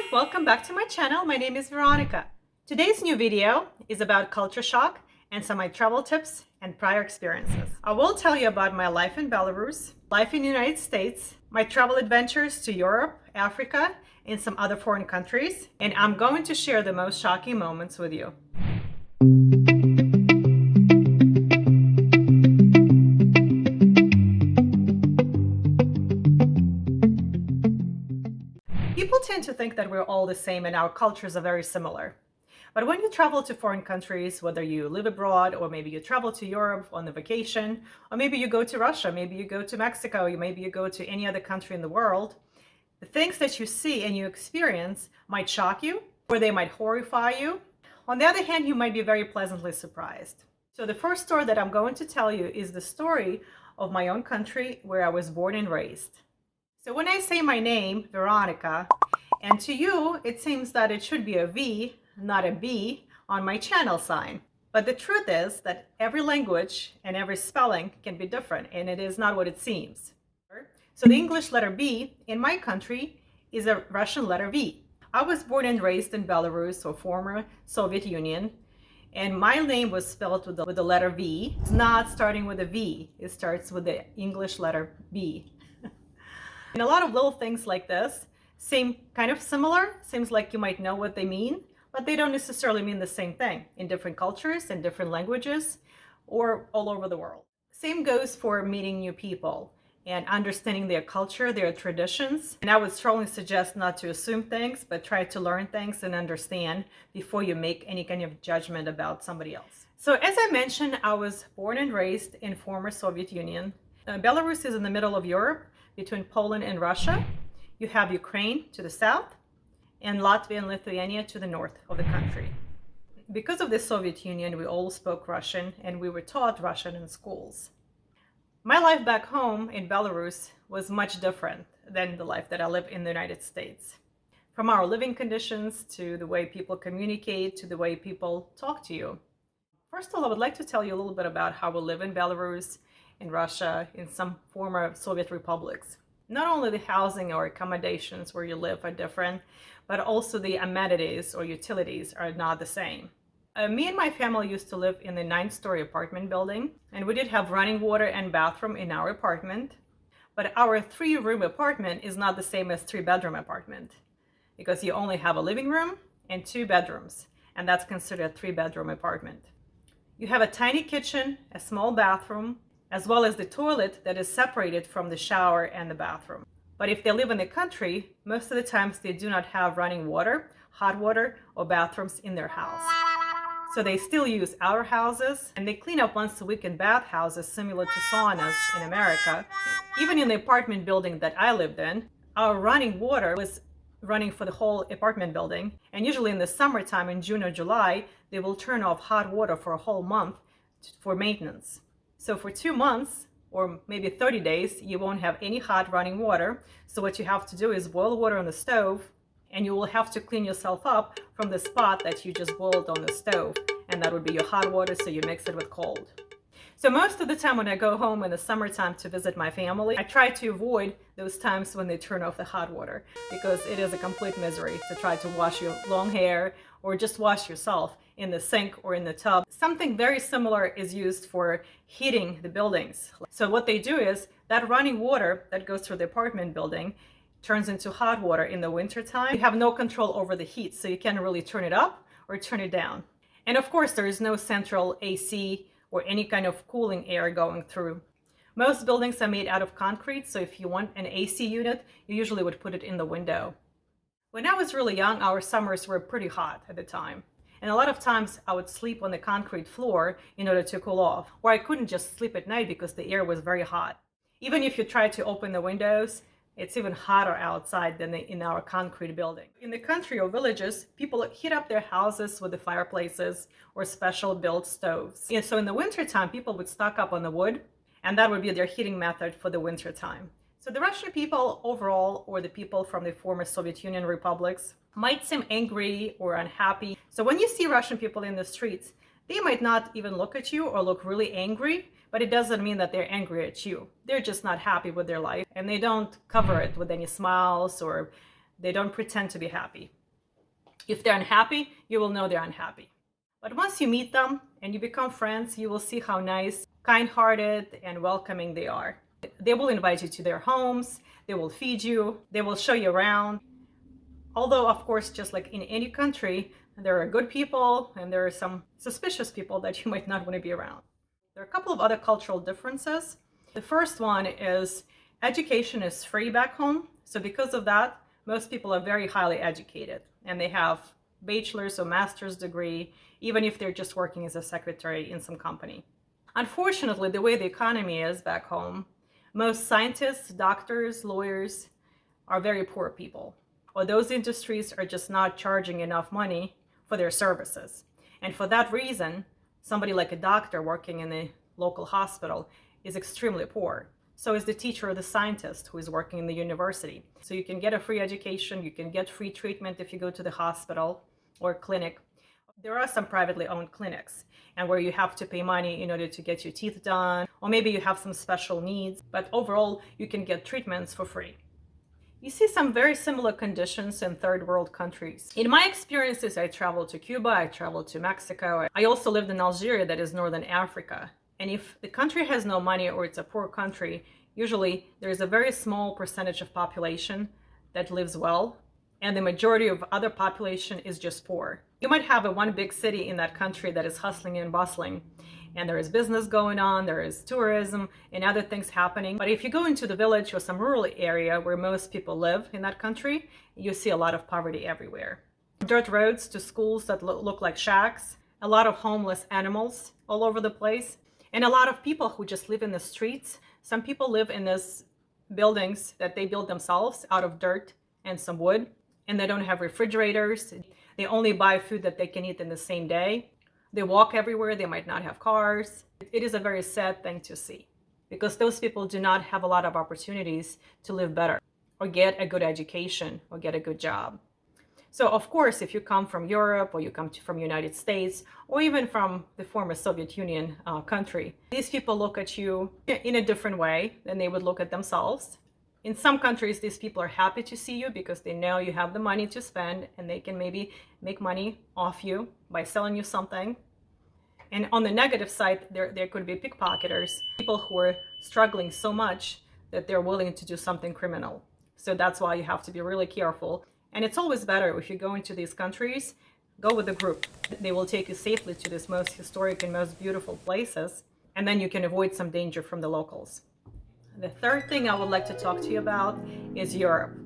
Hi, welcome back to my channel. My name is Veronica. Today's new video is about culture shock and some of my travel tips and prior experiences. I will tell you about my life in Belarus, life in the United States, my travel adventures to Europe, Africa, and some other foreign countries, and I'm going to share the most shocking moments with you. People tend to think that we're all the same and our cultures are very similar. But when you travel to foreign countries, whether you live abroad or maybe you travel to Europe on a vacation, or maybe you go to Russia, maybe you go to Mexico, maybe you go to any other country in the world, the things that you see and you experience might shock you or they might horrify you. On the other hand, you might be very pleasantly surprised. So the first story that I'm going to tell you is the story of my own country where I was born and raised. So when I say my name, Veronica, and to you, it seems that it should be a V, not a B, on my channel sign. But the truth is that every language and every spelling can be different, and it is not what it seems. So the English letter B in my country is a Russian letter V. I was born and raised in Belarus, or former Soviet Union, and my name was spelled with the letter V. It's not starting with a V, it starts with the English letter B. And a lot of little things like this seem kind of similar. Seems like you might know what they mean, but they don't necessarily mean the same thing in different cultures and different languages or all over the world. Same goes for meeting new people and understanding their culture, their traditions. And I would strongly suggest not to assume things, but try to learn things and understand before you make any kind of judgment about somebody else. So as I mentioned, I was born and raised in former Soviet Union. Belarus is in the middle of Europe, between Poland and Russia. You have Ukraine to the south and Latvia and Lithuania to the north of the country. Because of the Soviet Union, we all spoke Russian and we were taught Russian in schools. My life back home in Belarus was much different than the life that I live in the United States. From our living conditions to the way people communicate to the way people talk to you. First of all, I would like to tell you a little bit about how we live in Belarus, in Russia, in some former Soviet republics. Not only the housing or accommodations where you live are different, but also the amenities or utilities are not the same. Me and my family used to live in a 9-story apartment building, and we did have running water and bathroom in our apartment. But our 3-room apartment is not the same as 3-bedroom apartment, because you only have a living room and 2 bedrooms, and that's considered a 3-bedroom apartment. You have a tiny kitchen, a small bathroom, as well as the toilet that is separated from the shower and the bathroom. But if they live in the country, most of the times they do not have running water, hot water, or bathrooms in their house. So they still use outhouses, and they clean up once a week in bathhouses similar to saunas in America. Even in the apartment building that I lived in, our running water was running for the whole apartment building. And usually in the summertime, in June or July, they will turn off hot water for a whole month for maintenance. So for 2 months, or maybe 30 days, you won't have any hot running water. So what you have to do is boil water on the stove, and you will have to clean yourself up from the spot that you just boiled on the stove. And that would be your hot water, so you mix it with cold. So most of the time when I go home in the summertime to visit my family, I try to avoid those times when they turn off the hot water, because it is a complete misery to try to wash your long hair or just wash yourself in the sink or in the tub. Something very similar is used for heating the buildings. So what they do is that running water that goes through the apartment building turns into hot water in the wintertime. You have no control over the heat, so you can't really turn it up or turn it down. And of course, there is no central AC or any kind of cooling air going through. Most buildings are made out of concrete, so if you want an AC unit, you usually would put it in the window. When I was really young, our summers were pretty hot at the time. And a lot of times I would sleep on the concrete floor in order to cool off, or I couldn't just sleep at night because the air was very hot. Even if you try to open the windows, it's even hotter outside than in our concrete building. In the country or villages, people heat up their houses with the fireplaces or special built stoves. And so in the wintertime, people would stock up on the wood, and that would be their heating method for the wintertime. So the Russian people overall, or the people from the former Soviet Union republics, might seem angry or unhappy. So when you see Russian people in the streets, they might not even look at you or look really angry, but it doesn't mean that they're angry at you. They're just not happy with their life, and they don't cover it with any smiles or They don't pretend to be happy. If they're unhappy, you will know they're unhappy. But once you meet them and you become friends, you will see how nice, kind-hearted, and welcoming they are. They will invite you to their homes, they will feed you, they will show you around. Although, of course, just like in any country, there are good people and there are some suspicious people that you might not want to be around. There are a couple of other cultural differences. The first one is education is free back home. So because of that, most people are very highly educated and they have bachelor's or master's degree, even if they're just working as a secretary in some company. Unfortunately, the way the economy is back home, most scientists, doctors, lawyers are very poor people, or those industries are just not charging enough money for their services. And for that reason, somebody like a doctor working in a local hospital is extremely poor. So is the teacher or the scientist who is working in the university. So you can get a free education, you can get free treatment if you go to the hospital or clinic. There are some privately owned clinics and where you have to pay money in order to get your teeth done, or maybe you have some special needs, but overall you can get treatments for free. You see some very similar conditions in third world countries. In my experiences, I traveled to Cuba, I traveled to Mexico. I also lived in Algeria, that is Northern Africa. And if the country has no money or it's a poor country, usually there is a very small percentage of population that lives well, and the majority of other population is just poor. You might have one big city in that country that is hustling and bustling, and there is business going on, there is tourism and other things happening. But if you go into the village or some rural area where most people live in that country, you see a lot of poverty everywhere. Dirt roads to schools that look like shacks, a lot of homeless animals all over the place, and a lot of people who just live in the streets. Some people live in these buildings that they build themselves out of dirt and some wood, and they don't have refrigerators. They only buy food that they can eat in the same day. They walk everywhere, they might not have cars. It is a very sad thing to see because those people do not have a lot of opportunities to live better or get a good education or get a good job. So of course, if you come from Europe or you come from United States or even from the former Soviet Union country, these people look at you in a different way than they would look at themselves. In some countries, these people are happy to see you because they know you have the money to spend and they can maybe make money off you by selling you something. And on the negative side, there could be pickpocketers, people who are struggling so much that they're willing to do something criminal. So that's why you have to be really careful. And it's always better if you go into these countries, go with a group. They will take you safely to these most historic and most beautiful places, and then you can avoid some danger from the locals. The third thing I would like to talk to you about is Europe.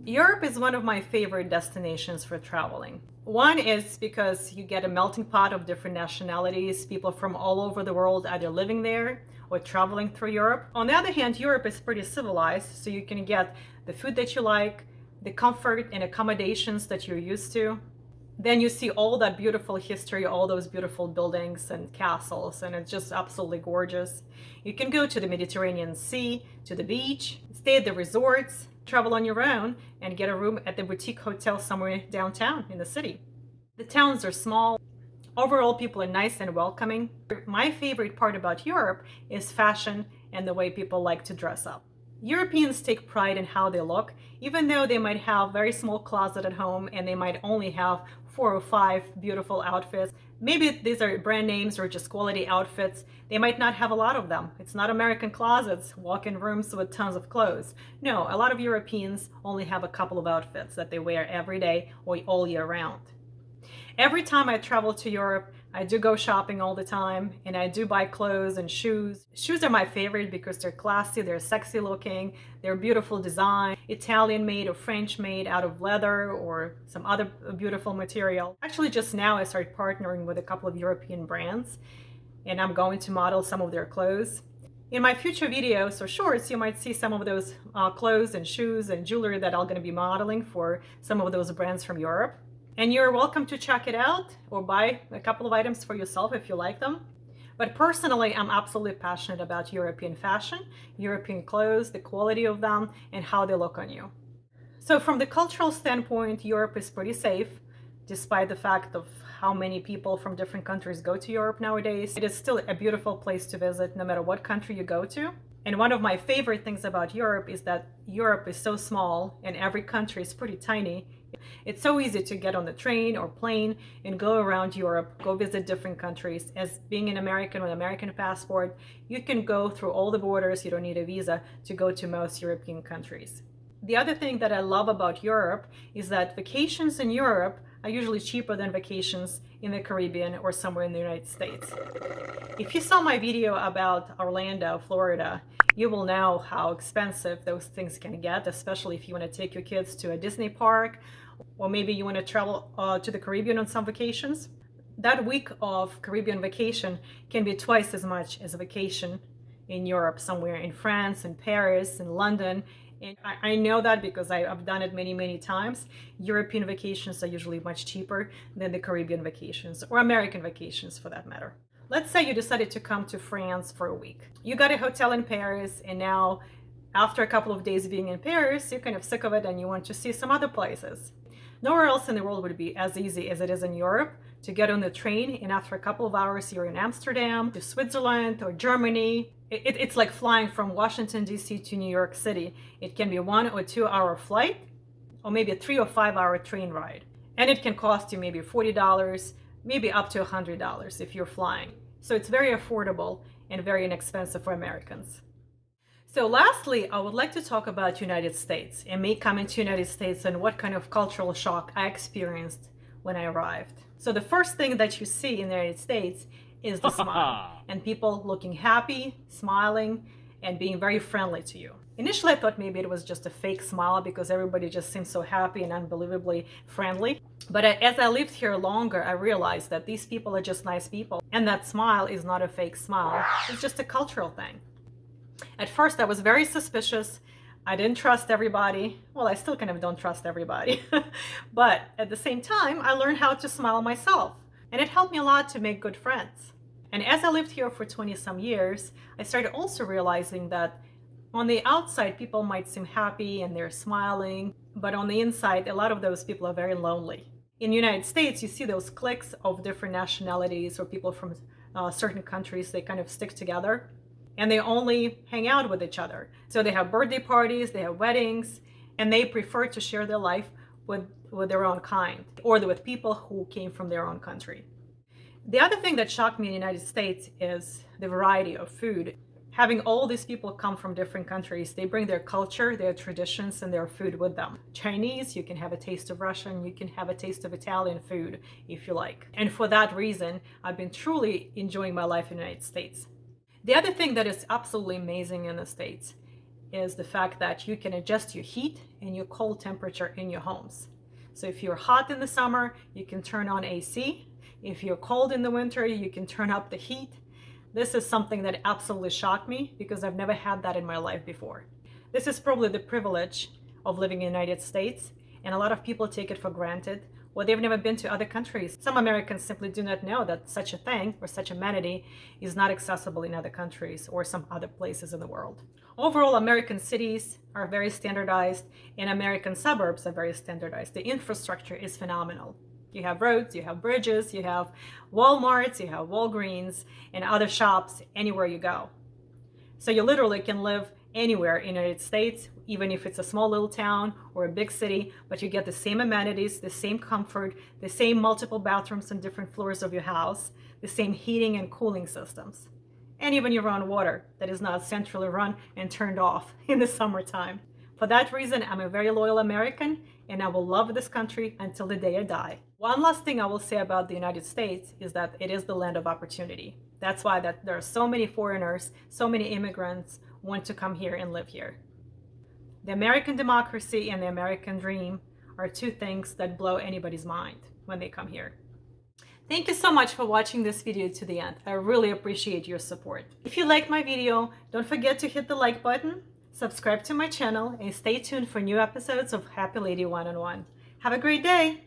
Europe is one of my favorite destinations for traveling. One is because you get a melting pot of different nationalities, people from all over the world either living there or traveling through Europe. On the other hand, Europe is pretty civilized, so you can get the food that you like, the comfort and accommodations that you're used to. Then you see all that beautiful history, all those beautiful buildings and castles, and it's just absolutely gorgeous. You can go to the Mediterranean Sea, to the beach, stay at the resorts, travel on your own, and get a room at the boutique hotel somewhere downtown in the city. The towns are small. Overall, people are nice and welcoming. My favorite part about Europe is fashion and the way people like to dress up. Europeans take pride in how they look, even though they might have a very small closet at home and they might only have 4 or 5 beautiful outfits. Maybe these are brand names or just quality outfits. They might not have a lot of them. It's not American closets, walk-in rooms with tons of clothes. No, a lot of Europeans only have a couple of outfits that they wear every day or all year round. Every time I travel to Europe, I do go shopping all the time, and I do buy clothes and shoes. Shoes are my favorite because they're classy, they're sexy looking, they're beautiful design, Italian made or French made out of leather or some other beautiful material. Actually, just now I started partnering with a couple of European brands, and I'm going to model some of their clothes. In my future videos or shorts, you might see some of those clothes and shoes and jewelry that I'm going to be modeling for some of those brands from Europe. And you're welcome to check it out or buy a couple of items for yourself if you like them. But personally, I'm absolutely passionate about European fashion, European clothes, the quality of them, and how they look on you. So from the cultural standpoint, Europe is pretty safe, despite the fact of how many people from different countries go to Europe nowadays. It is still a beautiful place to visit no matter what country you go to. And one of my favorite things about Europe is that Europe is so small and every country is pretty tiny. It's so easy to get on the train or plane and go around Europe, go visit different countries. As being an American with an American passport, you can go through all the borders. You don't need a visa to go to most European countries. The other thing that I love about Europe is that vacations in Europe are usually cheaper than vacations in the Caribbean or somewhere in the United States. If you saw my video about Orlando, Florida, you will know how expensive those things can get, especially if you want to take your kids to a Disney park, or maybe you want to travel to the Caribbean on some vacations. That week of Caribbean vacation can be twice as much as a vacation in Europe, somewhere in France, in Paris, in London. And I know that because I've done it many, many times. European vacations are usually much cheaper than the Caribbean vacations, or American vacations for that matter. Let's say you decided to come to France for a week. You got a hotel in Paris, and now after a couple of days being in Paris, you're kind of sick of it and you want to see some other places. Nowhere else in the world would it be as easy as it is in Europe to get on the train, and after a couple of hours you're in Amsterdam, to Switzerland or Germany. It's like flying from Washington, D.C. to New York City. It can be 1 or 2 hour flight, or maybe a 3 or 5 hour train ride. And it can cost you maybe $40, maybe up to $100 if you're flying. So it's very affordable and very inexpensive for Americans. So lastly, I would like to talk about United States and me coming to United States and what kind of cultural shock I experienced when I arrived. So the first thing that you see in the United States is the smile, and people looking happy, smiling, and being very friendly to you. Initially, I thought maybe it was just a fake smile because everybody just seems so happy and unbelievably friendly. But as I lived here longer, I realized that these people are just nice people, and that smile is not a fake smile. It's just a cultural thing. At first, I was very suspicious. I didn't trust everybody. Well, I still kind of don't trust everybody. But at the same time, I learned how to smile myself, and it helped me a lot to make good friends. And as I lived here for 20 some years, I started also realizing that on the outside, people might seem happy and they're smiling, but on the inside, a lot of those people are very lonely. In the United States, you see those cliques of different nationalities or people from certain countries. They kind of stick together and they only hang out with each other. So they have birthday parties, they have weddings, and they prefer to share their life with their own kind or with people who came from their own country. The other thing that shocked me in the United States is the variety of food. Having all these people come from different countries, they bring their culture, their traditions, and their food with them. Chinese, you can have a taste of Russian, you can have a taste of Italian food if you like. And for that reason, I've been truly enjoying my life in the United States. The other thing that is absolutely amazing in the States is the fact that you can adjust your heat and your cold temperature in your homes. So if you're hot in the summer, you can turn on AC. If you're cold in the winter, you can turn up the heat. This is something that absolutely shocked me because I've never had that in my life before. This is probably the privilege of living in the United States, and a lot of people take it for granted, or they've never been to other countries. Some Americans simply do not know that such a thing or such amenity is not accessible in other countries or some other places in the world. Overall, American cities are very standardized and American suburbs are very standardized. The infrastructure is phenomenal. You have roads, you have bridges, you have Walmarts, you have Walgreens, and other shops anywhere you go. So you literally can live anywhere in the United States, even if it's a small little town or a big city, but you get the same amenities, the same comfort, the same multiple bathrooms on different floors of your house, the same heating and cooling systems, and even your own water that is not centrally run and turned off in the summertime. For that reason, I'm a very loyal American, and I will love this country until the day I die. One last thing I will say about the United States is that it is the land of opportunity. That's why there are so many foreigners, so many immigrants want to come here and live here. The American democracy and the American dream are two things that blow anybody's mind when they come here. Thank you so much for watching this video to the end. I really appreciate your support. If you liked my video, don't forget to hit the like button, subscribe to my channel, and stay tuned for new episodes of Happy Lady One-on-One. Have a great day!